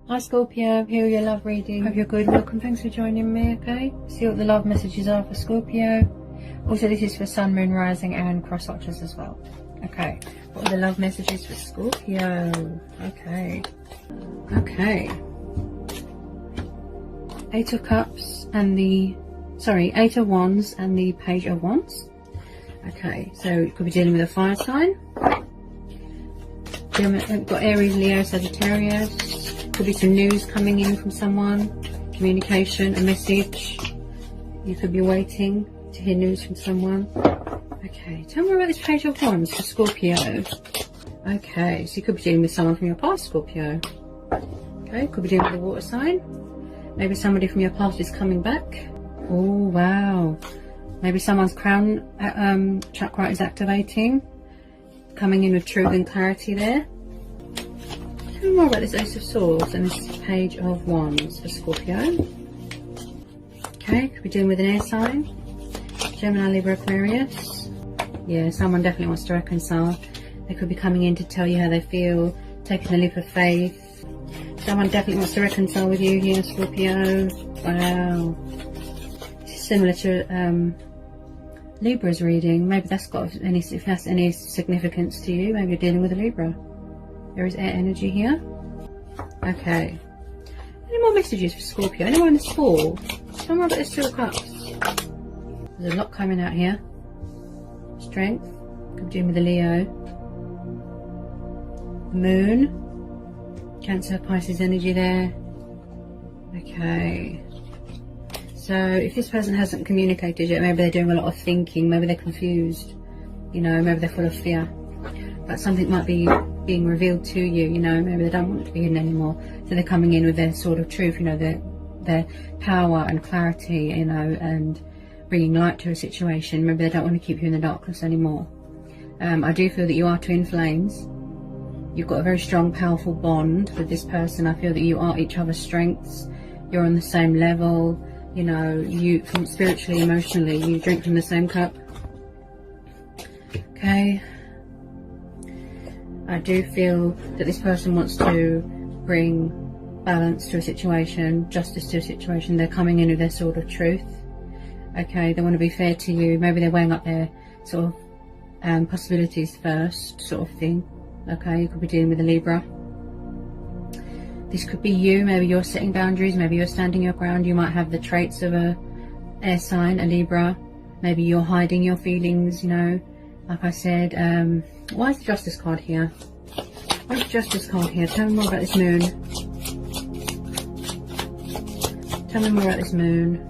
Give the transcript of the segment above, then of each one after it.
Hi Scorpio, here are your love reading. Hope you're good. Welcome, thanks for joining me, okay? See what the love messages are for Scorpio. Also, this is for Sun, Moon, Rising and cross watchers as well. Okay, what are the love messages for Scorpio? Okay. Eight of Cups and Eight of Wands and the Page of Wands. Okay, so you could be dealing with a fire sign. We've got Aries, Leo, Sagittarius. Could be some news coming in from someone, communication, a message. You could be waiting to hear news from someone. Okay, tell me about this Page of Wands for Scorpio. Okay, so you could be dealing with someone from your past, Scorpio. Okay, could be dealing with a water sign. Maybe somebody from your past is coming back. Oh, wow. Maybe someone's crown chakra is activating. Coming in with truth and clarity there. Tell me more about this Ace of Swords and this Page of Wands for Scorpio. Okay, could be dealing with an air sign. Gemini, Libra, Aquarius. Yeah, someone definitely wants to reconcile. They could be coming in to tell you how they feel, taking a leap of faith. Someone definitely wants to reconcile with you here, Scorpio. Wow. This is similar to Libra's reading. Maybe that's got any, if that's any significance to you, maybe you're dealing with a Libra. There is air energy here. Okay. Any more messages for Scorpio? Anyone in this fall? Tell me about this Two of Cups. There's a lot coming out here. Strength. Could be dealing with a Leo. The Moon. Cancer, Pisces energy there. Okay. So if this person hasn't communicated yet, maybe they're doing a lot of thinking, maybe they're confused, you know, maybe they're full of fear. But something might be being revealed to you, you know, maybe they don't want it to be hidden anymore. So they're coming in with their sort of truth, you know, their power and clarity, you know, and bringing light to a situation. Maybe they don't want to keep you in the darkness anymore. I do feel that you are twin flames. You've got a very strong, powerful bond with this person. I feel that you are each other's strengths. You're on the same level. You know, you from spiritually, emotionally, you drink from the same cup. Okay. I do feel that this person wants to bring balance to a situation, justice to a situation. They're coming in with their sword of truth. Okay, they want to be fair to you. Maybe they're weighing up their sort of possibilities first, sort of thing. Okay, you could be dealing with a Libra. This could be you. Maybe you're setting boundaries. Maybe you're standing your ground. You might have the traits of a air sign, a Libra. Maybe you're hiding your feelings, you know. Like I said, why is the Justice card here? Why is the Justice card here? Tell me more about this Moon. Tell me more about this Moon.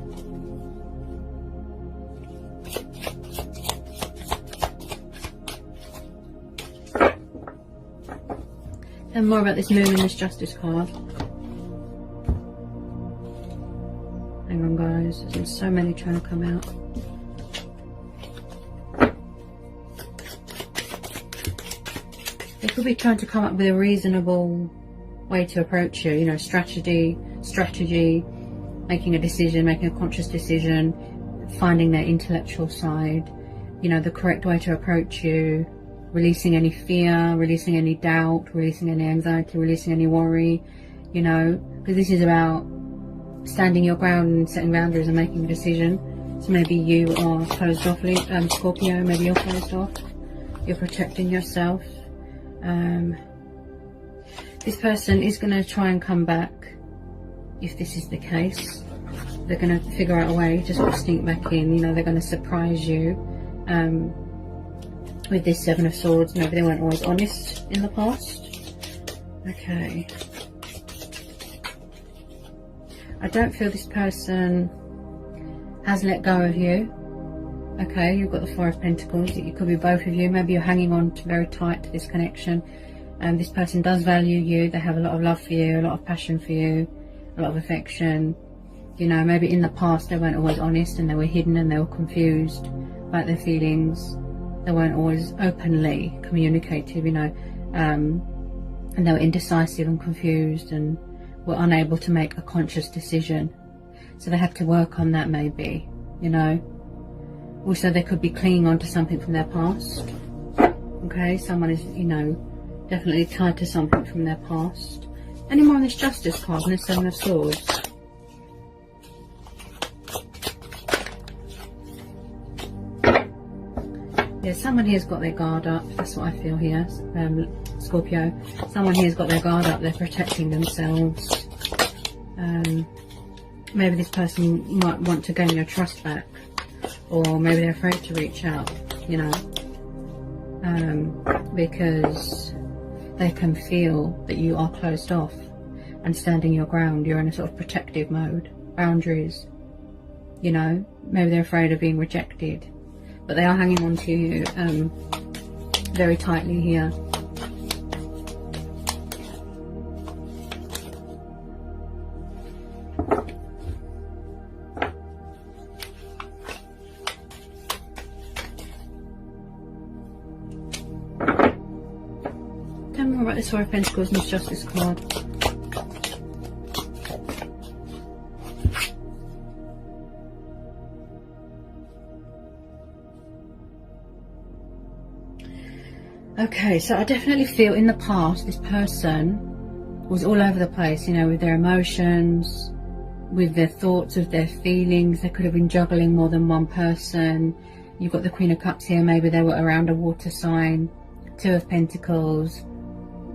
Tell me more about this Moon and this Justice card. Hang on, guys. There's so many trying to come out. They could be trying to come up with a reasonable way to approach you, you know, strategy, making a decision, making a conscious decision, finding their intellectual side, you know, the correct way to approach you, releasing any fear, releasing any doubt, releasing any anxiety, releasing any worry, you know, because this is about standing your ground and setting boundaries and making a decision. So maybe you are closed off, Scorpio, maybe you're closed off, you're protecting yourself. This person is going to try and come back if this is the case. They're going to figure out a way to sort of sneak back in, you know, they're going to surprise you with this Seven of Swords. Maybe they weren't always honest in the past. Okay. I don't feel this person has let go of you. Okay, you've got the Four of Pentacles. It could be both of you. Maybe you're hanging on very tight to this connection. And this person does value you. They have a lot of love for you, a lot of passion for you, a lot of affection. You know, maybe in the past they weren't always honest and they were hidden and they were confused about their feelings. They weren't always openly communicative, you know, and they were indecisive and confused and were unable to make a conscious decision. So they have to work on that, maybe, you know. Also, they could be clinging on to something from their past. Okay, someone is, you know, definitely tied to something from their past. Any more on this Justice card and this Seven of Swords? Yeah, someone here's got their guard up. That's what I feel here, Scorpio. Someone here's got their guard up. They're protecting themselves. Maybe this person might want to gain your trust back, or maybe they're afraid to reach out, you know, because they can feel that you are closed off and standing your ground. You're in a sort of protective mode, boundaries, you know. Maybe they're afraid of being rejected, but they are hanging on to you very tightly here. Tell me more about this Four of Pentacles and this Justice card. Okay, so I definitely feel in the past this person was all over the place, you know, with their emotions, with their thoughts, with their feelings. They could have been juggling more than one person. You've got the Queen of Cups here. Maybe they were around a water sign. Two of Pentacles.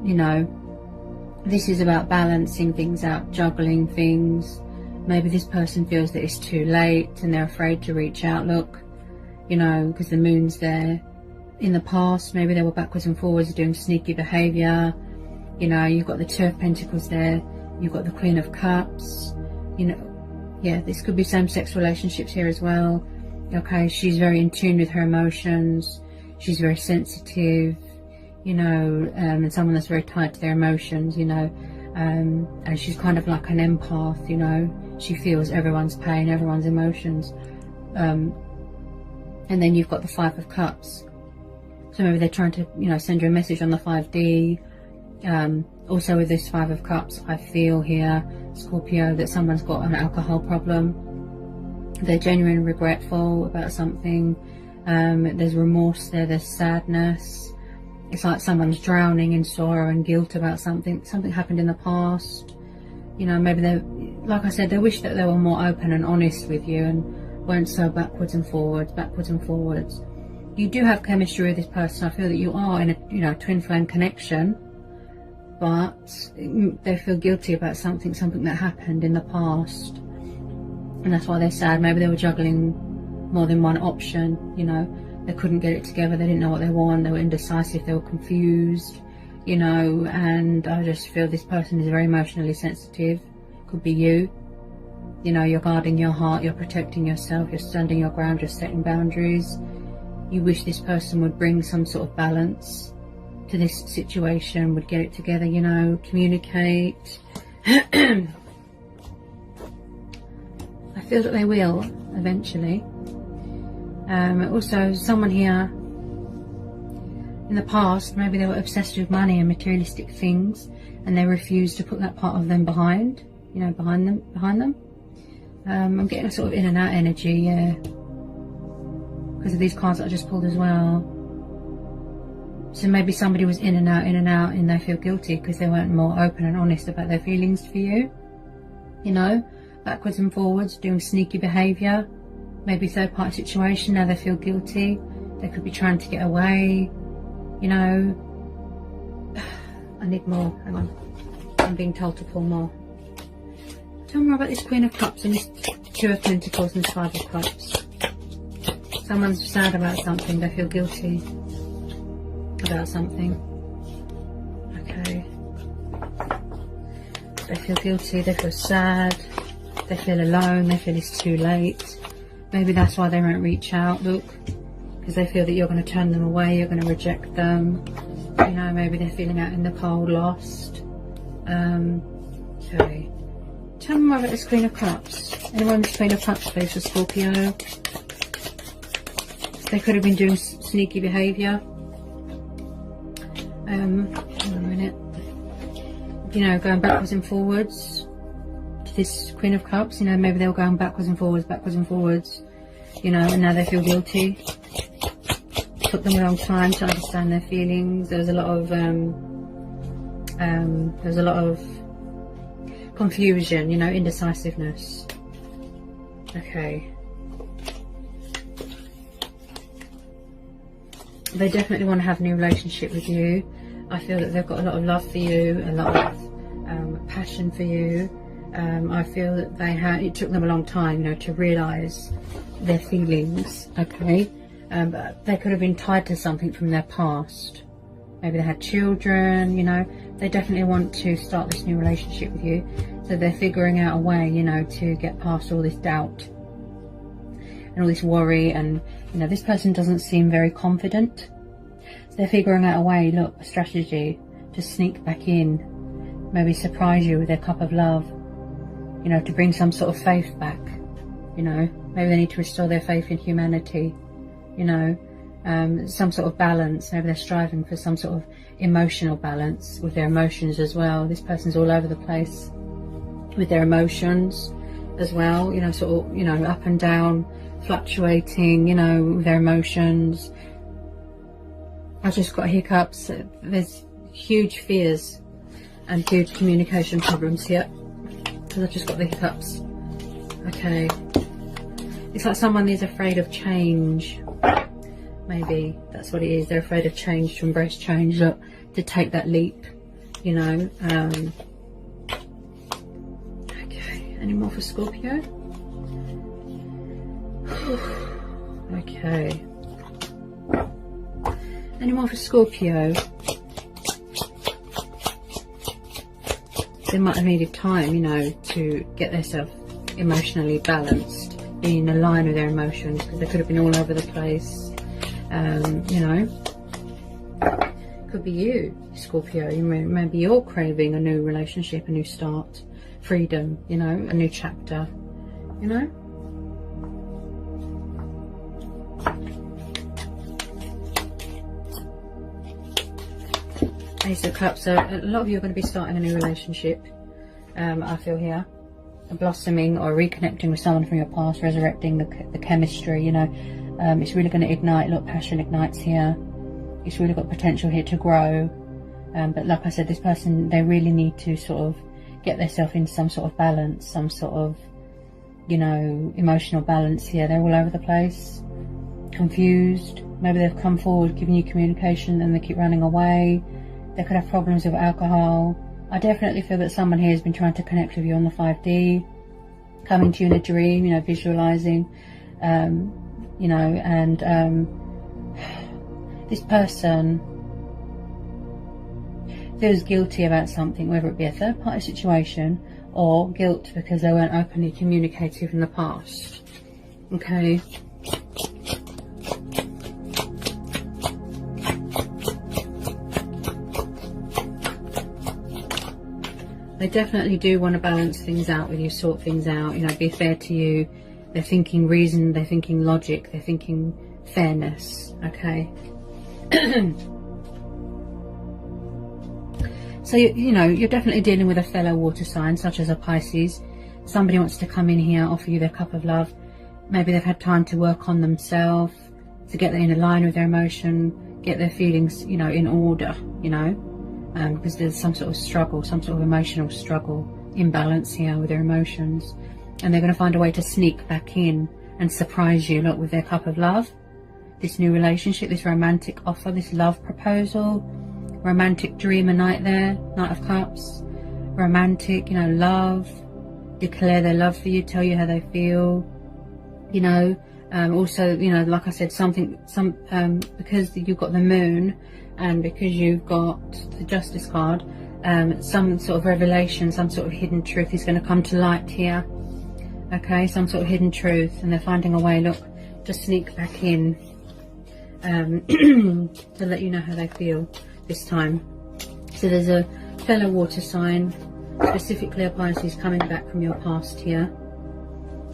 You know, this is about balancing things out, juggling things. Maybe this person feels that it's too late and they're afraid to reach out. Look, you know, because the moon's there. In the past, maybe they were backwards and forwards doing sneaky behaviour. You know, you've got the Two of Pentacles there. You've got the Queen of Cups. You know, yeah, this could be same-sex relationships here as well. Okay, she's very in tune with her emotions. She's very sensitive, you know, and someone that's very tied to their emotions, you know. And she's kind of like an empath, you know. She feels everyone's pain, everyone's emotions. And then you've got the Five of Cups. So maybe they're trying to, you know, send you a message on the 5D. Also with this Five of Cups, I feel here, Scorpio, that someone's got an alcohol problem. They're genuinely regretful about something. There's remorse there, there's sadness. It's like someone's drowning in sorrow and guilt about something. Something happened in the past. You know, maybe they, like I said, they wish that they were more open and honest with you and weren't so backwards and forwards, backwards and forwards. You do have chemistry with this person. I feel that you are in a, you know, twin flame connection, but they feel guilty about something that happened in the past, and that's why they're sad. Maybe they were juggling more than one option, you know. They couldn't get it together. They didn't know what they want. They were indecisive. They were confused, you know. And I just feel this person is very emotionally sensitive. Could be you. You know, you're guarding your heart. You're protecting yourself. You're standing your ground. You're setting boundaries. You wish this person would bring some sort of balance to this situation, would get it together, you know, communicate. I feel that they will eventually. Also, someone here in the past, maybe they were obsessed with money and materialistic things, and they refused to put that part of them behind, you know, behind them. I'm getting a sort of in and out energy, yeah, because of these cards that I just pulled as well. So maybe somebody was in and out, and they feel guilty because they weren't more open and honest about their feelings for you. You know, backwards and forwards, doing sneaky behaviour. Maybe third party situation, now they feel guilty. They could be trying to get away, you know. I need more, hang on. I'm being told to pull more. Tell me more about this Queen of Cups and this Two of Pentacles and this Five of Cups. Someone's sad about something, they feel guilty about something. Okay. They feel guilty, they feel sad, they feel alone, they feel it's too late. Maybe that's why they won't reach out, look. Because they feel that you're going to turn them away, you're going to reject them. You know, maybe they're feeling out in the cold, lost. Okay. Tell me more about this Queen of Cups. Anyone with Queen of Cups, please, for Scorpio? They could have been doing sneaky behaviour. Hold on a minute. You know, going backwards and forwards to this Queen of Cups. You know, maybe they were going backwards and forwards. You know, and now they feel guilty. Took them a long time to understand their feelings. There was a lot of confusion, you know, indecisiveness. Okay. They definitely want to have a new relationship with you. I feel that they've got a lot of love for you, a lot of passion for you. I feel that it took them a long time, you know, to realise their feelings, okay? But they could have been tied to something from their past. Maybe they had children, you know. They definitely want to start this new relationship with you. So they're figuring out a way, you know, to get past all this doubt and all this worry. And, you know, this person doesn't seem very confident. So they're figuring out a way, look, a strategy to sneak back in. Maybe surprise you with their cup of love. You know, to bring some sort of faith back. You know, maybe they need to restore their faith in humanity. You know, some sort of balance. Maybe they're striving for some sort of emotional balance with their emotions as well. This person's all over the place with their emotions as well, you know, sort of, you know, up and down, fluctuating, you know, with their emotions. I just got hiccups. There's huge fears and huge communication problems here because I just got the hiccups. Okay, it's like someone is afraid of change. Maybe that's what it is. They're afraid of change, to embrace change, look, to take that leap, you know. Okay, any more for Scorpio? Okay, any more for Scorpio? They might have needed time, you know, to get themselves emotionally balanced, being in line with their emotions, because they could have been all over the place. You know, could be you, Scorpio. Maybe you're craving a new relationship, a new start, freedom, you know, a new chapter, you know. Ace of Cups. So a lot of you are going to be starting a new relationship. I feel here, a blossoming or reconnecting with someone from your past, resurrecting the chemistry, you know. It's really going to ignite. Look, passion ignites here. It's really got potential here to grow. But like I said, this person, they really need to sort of get themselves in some sort of balance, some sort of, you know, emotional balance here. They're all over the place, confused. Maybe they've come forward, giving you communication, and they keep running away. They could have problems with alcohol. I definitely feel that someone here has been trying to connect with you on the 5D, coming to you in a dream, you know, visualizing, you know, and this person feels guilty about something, whether it be a third party situation or guilt because they weren't openly communicative in the past. Okay. They definitely do want to balance things out with you, sort things out, you know, be fair to you. They're thinking reason, they're thinking logic, they're thinking fairness, okay? So, you know, you're definitely dealing with a fellow water sign, such as a Pisces. Somebody wants to come in here, offer you their cup of love. Maybe they've had time to work on themselves, to get in line with their emotion, get their feelings, you know, in order, you know? Because there's some sort of struggle, some sort of emotional struggle, imbalance here with their emotions. And they're going to find a way to sneak back in and surprise you, look, with their cup of love. This new relationship, this romantic offer, this love proposal, romantic dreamer night there, Knight of Cups. Romantic, you know, love, declare their love for you, tell you how they feel, you know. Also, you know, like I said, because you've got the moon and because you've got the Justice card, some sort of revelation, some sort of hidden truth is going to come to light here. Okay, some sort of hidden truth, and they're finding a way, look, to sneak back in, to let you know how they feel this time. So there's a fellow water sign, specifically a Pisces, coming back from your past here.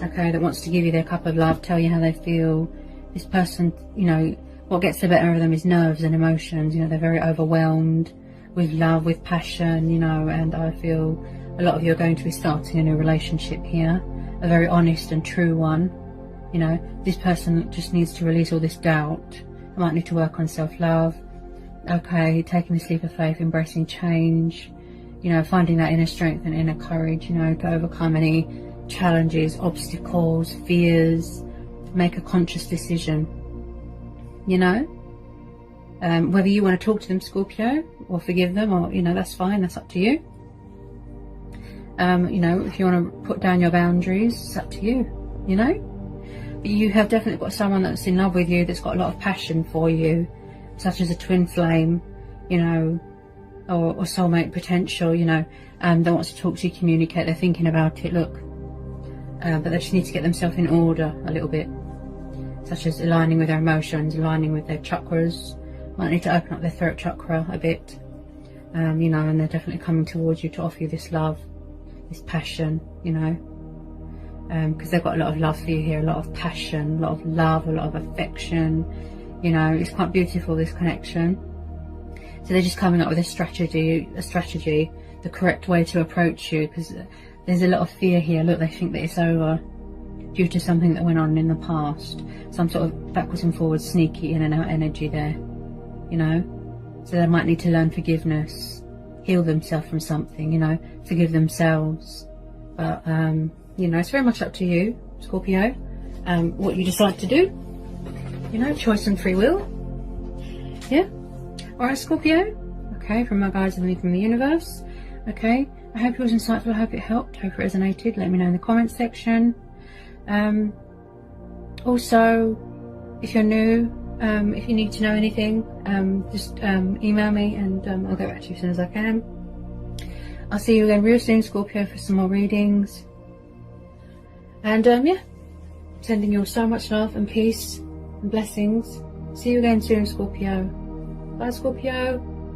Okay, that wants to give you their cup of love, tell you how they feel. This person, you know, what gets the better of them is nerves and emotions. You know, they're very overwhelmed with love, with passion, you know, and I feel a lot of you are going to be starting a new relationship here, a very honest and true one. You know, this person just needs to release all this doubt. They might need to work on self-love. Okay, taking this leap of faith, embracing change, you know, finding that inner strength and inner courage, you know, to overcome any challenges, obstacles, fears, make a conscious decision, you know. Whether you want to talk to them, Scorpio, or forgive them, or, you know, that's fine, that's up to you. You know, if you want to put down your boundaries, it's up to you, you know. But you have definitely got someone that's in love with you, that's got a lot of passion for you, such as a twin flame, you know, or soulmate potential, you know, they want to talk to you, communicate, they're thinking about it, look. But they just need to get themselves in order a little bit, such as aligning with their emotions, aligning with their chakras. Might need to open up their throat chakra a bit, you know, and they're definitely coming towards you to offer you this love, this passion, you know, because they've got a lot of love for you here, a lot of passion, a lot of love, a lot of affection, you know. It's quite beautiful, this connection. So they're just coming up with a strategy, the correct way to approach you, because there's a lot of fear here. Look, they think that it's over due to something that went on in the past, some sort of backwards and forwards, sneaky in and out energy there, you know. So they might need to learn forgiveness, heal themselves from something, you know, forgive themselves. But you know, it's very much up to you, Scorpio, what you decide to do, you know, choice and free will. Yeah. Alright, Scorpio. Okay, from my guides and from the universe. Okay, I hope it was insightful, I hope it helped, I hope it resonated. Let me know in the comments section. Also, if you're new, if you need to know anything, just email me, and I'll get back to you as soon as I can. I'll see you again real soon, Scorpio, for some more readings. And yeah, sending you all so much love and peace and blessings. See you again soon, Scorpio. Bye, Scorpio.